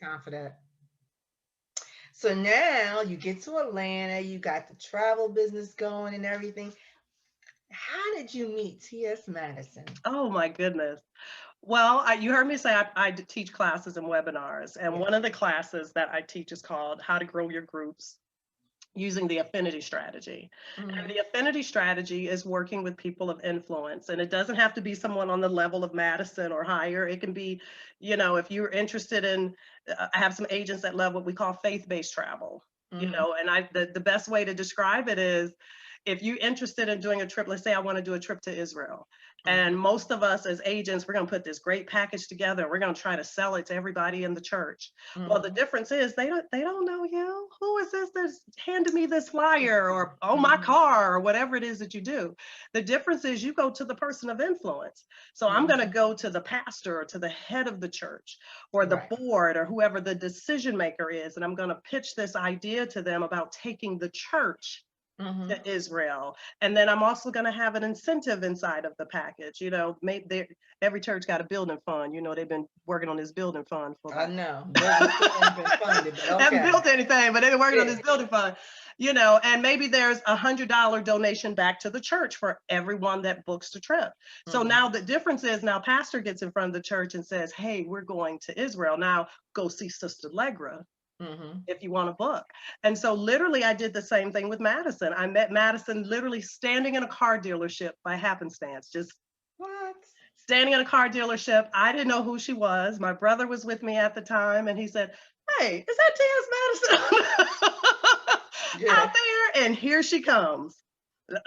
time for that. So now you get to Atlanta, you got the travel business going and everything. How did you meet TS Madison? Oh my goodness. Well, you heard me say I teach classes and webinars, and Yeah. one of the classes that I teach is called How to Grow Your Groups Using the Affinity Strategy. And Hmm. the affinity strategy is working with people of influence. And it doesn't have to be someone on the level of Madison or higher. It can be, if you're interested in, I have some agents that love what we call faith-based travel. Hmm. And the best way to describe it is if you're interested in doing a trip, let's say I want to do a trip to Israel. And Hmm. most of us as agents, we're going to put this great package together. We're going to try to sell it to everybody in the church. Well, the Hmm. difference is they don't know you. Who is this that's handed me this flyer or oh my Hmm. car or whatever it is that you do? The difference is you go to the person of influence. So I'm going to Hmm. go to the pastor or to the head of the church or the Right. board or whoever the decision maker is, and I'm going to pitch this idea to them about taking the church Hmm. to Israel. And then I'm also going to have an incentive inside of the package. Maybe every church got a building fund. They've been working on this building fund for I about know. Building still ain't been funded, but haven't okay. built anything, but they've been working on Yeah. this building fund. And maybe there's $100 donation back to the church for everyone that books the trip. So now Hmm. the difference is now pastor gets in front of the church and says, hey, we're going to Israel. Now go see Sister Leggra Hmm. if you want to book. And so literally I did the same thing with Maddison. I met Maddison literally standing in a car dealership by happenstance, just What? standing in a car dealership. I didn't know who she was. My brother was with me at the time and he said, hey, is that TS Madison out Yeah. there? And here she comes.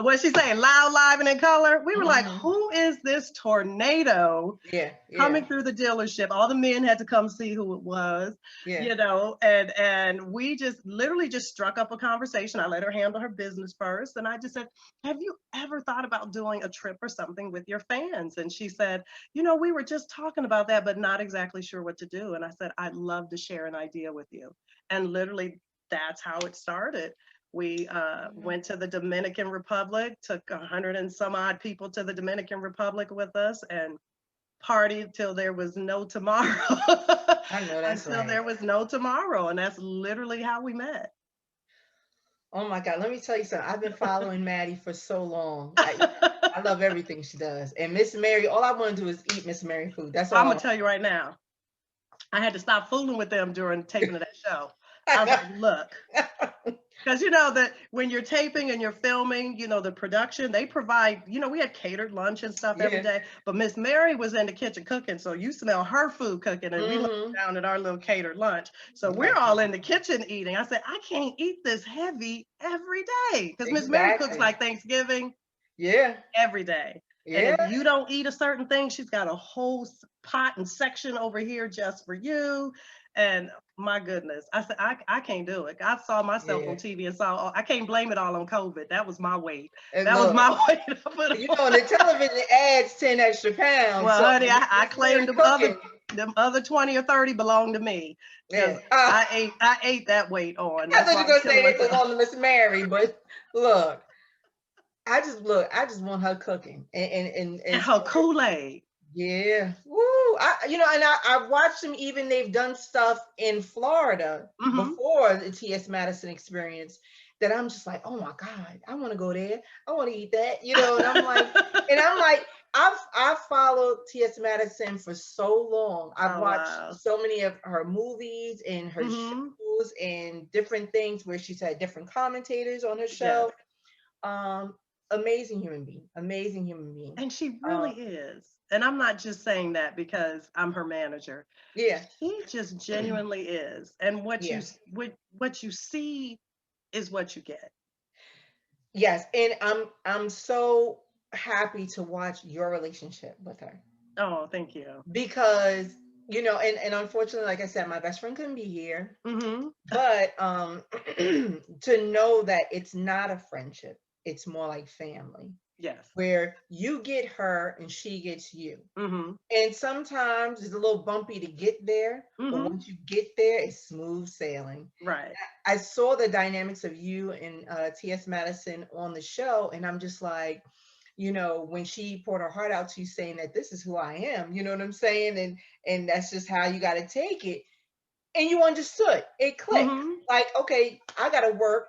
What she saying? Loud, live, and in color. We were like, Hmm. who is this tornado Yeah. Yeah. coming through the dealership? All the men had to come see who it was, Yeah. and we just literally just struck up a conversation. I let her handle her business first, and I just said, have you ever thought about doing a trip or something with your fans? And she said, we were just talking about that, but not exactly sure what to do. And I said, I'd love to share an idea with you. And literally that's how it started. We went to the Dominican Republic, took 100 and some odd people to the Dominican Republic with us, and partied till there was no tomorrow. I know that's Until right. there was no tomorrow. And that's literally how we met. Oh my God, let me tell you something. I've been following Maddie for so long. I love everything she does. And Miss Mary, all I want to do is eat Miss Mary food. That's all I'm I gonna want. tell you right now, I had to stop fooling with them during taping of that show. I was I like, look, because that when you're taping and you're filming, the production, they provide, we had catered lunch and stuff every Yeah. day. But Miss Mary was in the kitchen cooking. So you smell her food cooking and we look Mm-hmm. down at our little catered lunch. So we're Like, all in the kitchen eating. I said, I can't eat this heavy every day. Because Miss Mary cooks exactly. like Thanksgiving Yeah. every day. And if Yeah. you don't eat a certain thing, she's got a whole pot and section over here just for you. And my goodness, I said, I can't do it. I saw myself Yeah. on TV and saw, I can't blame it all on COVID. That was my weight. And That was look, my weight I put on the on. television adds 10 extra pounds. Well, So honey, I Miss Mary claimed cooking. them other 20 or 30 belonged to me because Yeah. I ate that weight on. I That's thought why you I were was gonna killing say they myself. belong to Miss Mary, but look, I just want her cooking. And And as her far as Kool-Aid. yeah. Woo. And I've watched them even they've done stuff in Florida Hmm. before the TS Madison experience that I'm just like, oh my God, I want to go there. I want to eat that, and I'm like, I've followed TS Madison for so long. I've Oh, watched wow. so many of her movies and her Hmm. shows and different things where she's had different commentators on her Yes. show. Um, Amazing human being. Amazing human being. And she Um, really is. And I'm not just saying that because I'm her manager. yeah. She just genuinely is. And Yeah. what you see is what you get. Yes, and I'm so happy to watch your relationship with her Oh, thank you. because and unfortunately, like I said, my best friend couldn't be here, Hmm. but to know that it's not a friendship, it's more like family, Yes. where you get her and she gets you. Hmm. And sometimes it's a little bumpy to get there, but Hmm. once you get there, it's smooth sailing. Right. I saw the dynamics of you and T.S. Madison on the show, and I'm just like, when she poured her heart out to you, saying that this is who I am, you know what I'm saying, and that's just how you got to take it. and you understood. It clicked. Mm-hmm. Like, okay, I got to work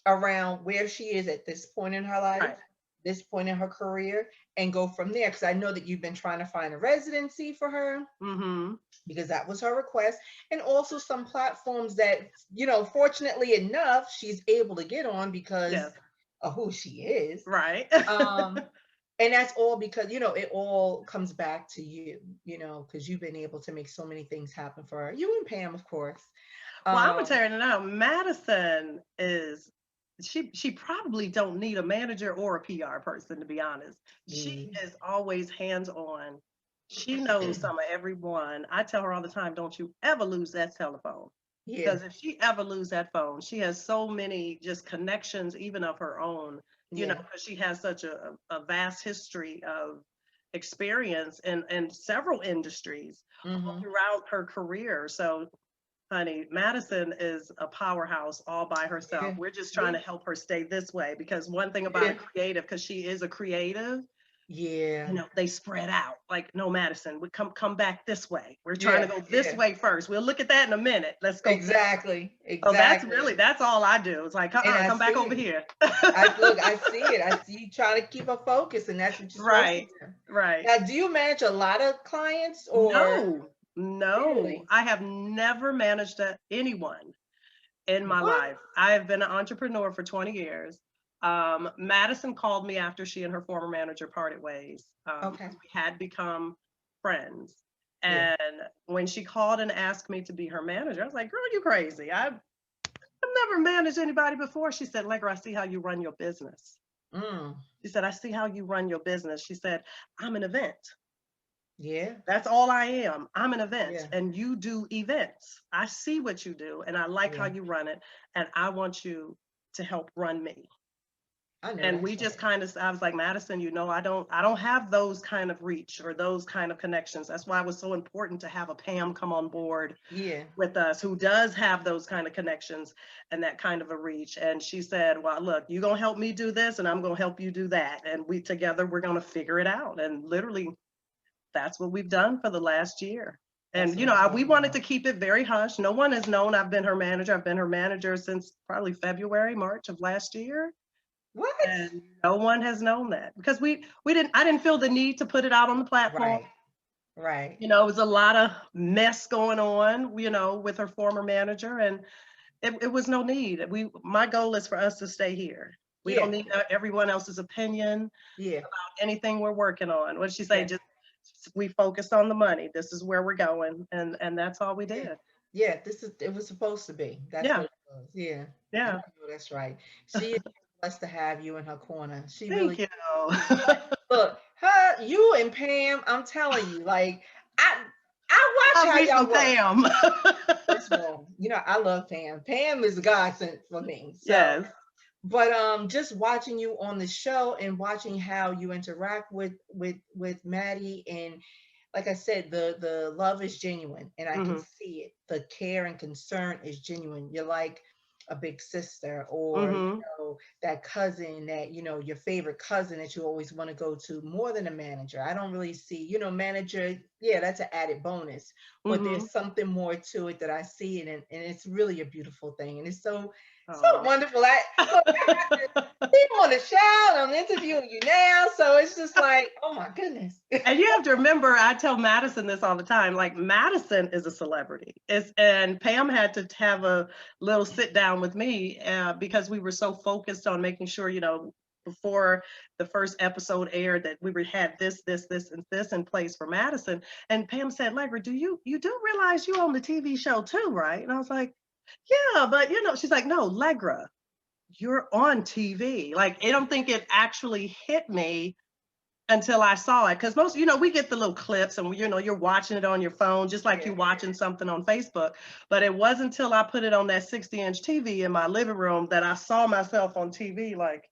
around where she is at this point in her life, Right. this point in her career, and go from there. Because I know that you've been trying to find a residency for her Mm-hmm. because that was her request, and also some platforms that, fortunately enough, she's able to get on because Yes. of who she is. Right. Um, and that's all because it all comes back to you, because you've been able to make so many things happen for her, you and Pam, of course. Well, I'm gonna um tell you now, Madison is she probably don't need a manager or a PR person, to be honest. She yeah. is always hands on. She knows some of everyone. I tell her all the time, don't you ever lose that telephone. Yeah. Because if she ever lose that phone, she has so many just connections, even of her own, Yeah. because she has such a vast history of experience in several industries all Hmm. throughout her career. So honey, Madison is a powerhouse all by herself. Yeah. We're just trying Yeah. to help her stay this way because one thing about a Yeah. creative, because she is a creative, Yeah. they spread out. Like, no, Madison, we come back this way. We're trying to Yeah. go this Yeah. way first. We'll look at that in a minute. Let's go this way. Exactly. So Exactly. that's all I do. It's like, And I come back see over it. here. I see it. I see you trying to keep a focus, and that's what you're supposed to Right, do. right. Now, do you manage a lot of clients or No, no, really? I have never managed anyone in my What? life. I have been an entrepreneur for 20 years. Madison called me after she and her former manager parted ways Okay. because we had become friends. Yeah. And when she called and asked me to be her manager, I was like, girl, you crazy. I've never managed anybody before. She said, Leggra, I see how you run your business. Mm. She said, I see how you run your business. She said, I'm an event. Yeah. That's all I am. I'm an event Yeah. and you do events. I see what you do and I like how Yeah. you run it. And I want you to help run me. I know And that's we just right. kind of, I was like, Madison, I don't have those kind of reach or those kind of connections. That's why it was so important to have a Pam come on board Yeah. with us who does have those kind of connections and that kind of a reach. And she said, well, look, you're going to help me do this and I'm going to help you do that. And we together, we're going to figure it out. And literally, that's what we've done for the last year. That's And what I'm we talking wanted to about. keep it very hush. No one has known I've been her manager. I've been her manager since probably February, March of last year. What? And no one has known that because I didn't feel the need to put it out on the platform. Right. Right. It was a lot of mess going on, with her former manager, and it was no need. My goal is for us to stay here. We don't Yeah. need everyone else's opinion Yeah. about anything we're working on. What did she say? Yeah. Just we focused on the money. This is where we're going, and that's all we Yeah. did. Yeah. It was supposed to be. That's what Yeah, it was. Yeah. I yeah. know that's right. She is blessed to have you in her corner. She Thank really you. look, you and Pam, I'm telling you, like I I watch Love how me some y'all work. Pam. First of all, I love Pam. Pam is a godsend for me. So, Yes. but just watching you on the show and watching how you interact with Maddie, and like I said, the love is genuine and I can Hmm. see it. The care and concern is genuine. You're like a big sister, or Hmm. that cousin, that your favorite cousin that you always want to go to, more than a manager. I don't really see, manager, yeah, that's an added bonus, but Hmm. there's something more to it that I see, and it's really a beautiful thing, and it's so Oh. wonderful. Look, people on the show, and I'm interviewing you now, so it's just like, oh my goodness. And you have to remember, I tell Madison this all the time. Like, Madison is a celebrity. And Pam had to have a little sit down with me because we were so focused on making sure, before the first episode aired, that had this, and this in place for Madison. And Pam said, Leggra, you do realize you on the TV show too, right? And I was like, yeah, but she's like, no, Leggra, you're on TV. Like, I don't think it actually hit me until I saw it. Because most, we get the little clips and, you're watching it on your phone, just like Yeah, you're watching something on Facebook. But it wasn't until I put it on that 60-inch TV in my living room that I saw myself on TV, like,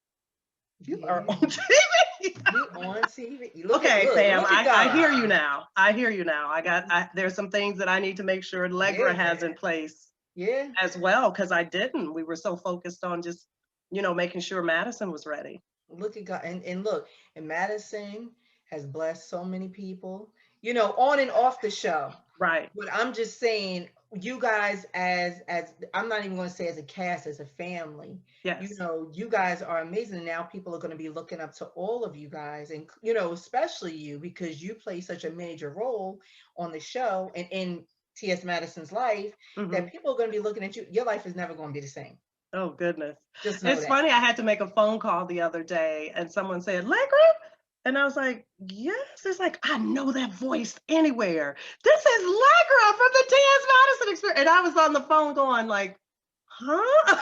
you are on yeah. TV. You on TV. Look at Okay, Pam, look at I God. hear you now. I hear you now. There's some things that I need to make sure Leggra Yeah, has in place yeah, as well, because I didn't. We were so focused on just, making sure Madison was ready. look at God. And look, and Madison has blessed so many people. on and off the show. Right. But I'm just saying, you guys, as I'm not even going to say as a cast, as a family, Yes. you guys are amazing. And now people are going to be looking up to all of you guys, and especially you, because you play such a major role on the show and in TS Madison's life, Hmm. that people are going to be looking at you. Your life is never going to be the same. Oh goodness. Just know It's that. funny, I had to make a phone call the other day and someone said, Leggra? And I was like, yes. It's like, I know that voice anywhere. This is Leggra from the TS Madison Experience. And I was on the phone going like, huh?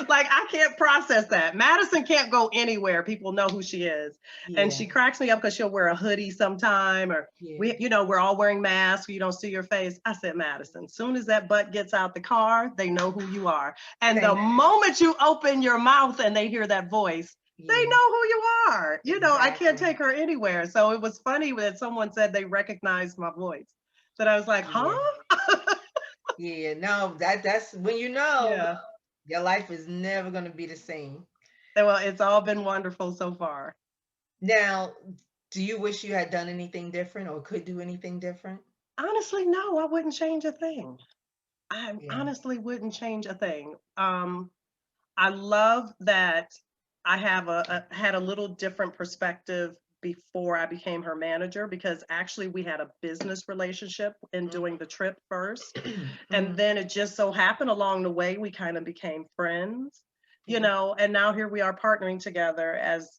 Like I can't process that. Madison can't go anywhere. People know who she is. And Yeah, she cracks me up because she'll wear a hoodie sometime, or yeah, we're all wearing masks. You don't see your face. I said, Madison, soon as that butt gets out the car, they know who you are. And the thank moment you open your mouth and they hear that voice, you. they Yeah, know who you are. I can't exactly. take her anywhere. So it was funny when someone said they recognized my voice. That I was like, huh? Yeah, yeah. No, that's when Yeah. your life is never going to be the same. Well, it's all been wonderful so far. Now, do you wish you had done anything different or could do anything different? Honestly, no, I wouldn't change a thing. I Yeah. honestly wouldn't change a thing. I love that I have had a little different perspective before I became her manager, because actually we had a business relationship in doing the trip first. And Mhm. then it just so happened along the way we kind of became friends, Yeah. and now here we are partnering together as,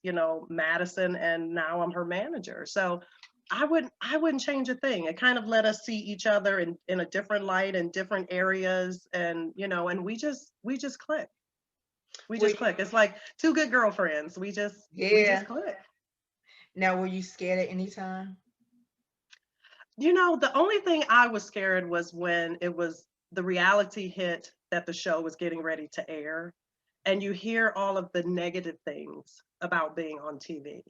Madison, and now I'm her manager. So I wouldn't change a thing. It kind of let us see each other in a different light in different areas, and and we just click. We Were just you, click. It's like two good girlfriends. We just yeah. click. Now, were you scared at any time? The only thing I was scared was when it was the reality hit that the show was getting ready to air, and you hear all of the negative things about being on TV.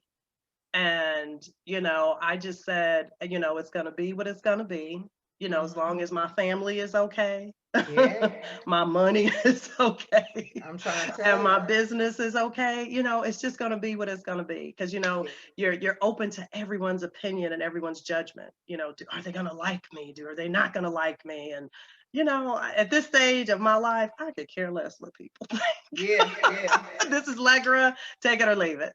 And, I just said, it's going to be what it's going to be, as Mhm. long as my family is okay, Yeah, my money is okay, I'm trying to and tell you. my business is okay, it's just going to be what it's going to be. Because, Yeah. you're open to everyone's opinion and everyone's judgment. Are they going to like me? Are they not going to like me? And, at this stage of my life, I could care less what people think. Yeah, yeah. This is Leggra, take it or leave it.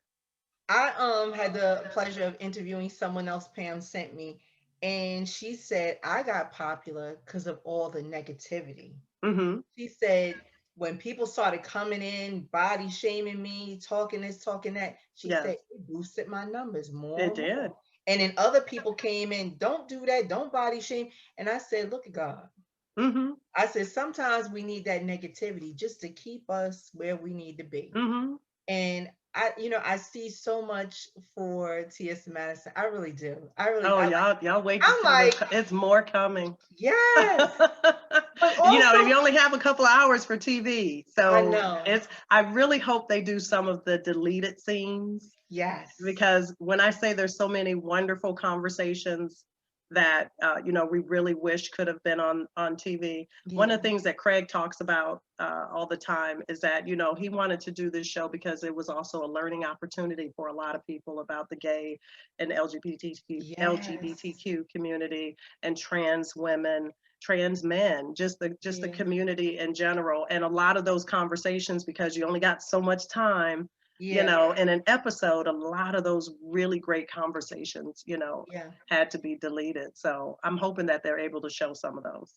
I had the pleasure of interviewing someone else Pam sent me, and she said I got popular because of all the negativity. Hmm. She said when people started coming in, body shaming me, talking this, talking that, she said Yes, it boosted my numbers more it and did. more. And then other people came in, don't do that, don't body shame. And I said, look at God. Hmm. I said, sometimes we need that negativity just to keep us where we need to be. Hmm. And I see so much for TS Madison. I really do. Oh, I like, y'all wait to I'm see what's like, it's more coming. yes. But You also, only have a couple of hours for TV. I So know. I really hope they do some of the deleted scenes, Yes. because when I say there's so many wonderful conversations that we really wish could have been on TV. One Yeah. of the things that Craig talks about all the time is that he wanted to do this show because it was also a learning opportunity for a lot of people about the gay and Yes. LGBTQ community, and trans women, trans men, just the Yeah. community in general. And a lot of those conversations, because you only got so much time, Yeah. in an episode, a lot of those really great conversations, Yeah. had to be deleted. So I'm hoping that they're able to show some of those.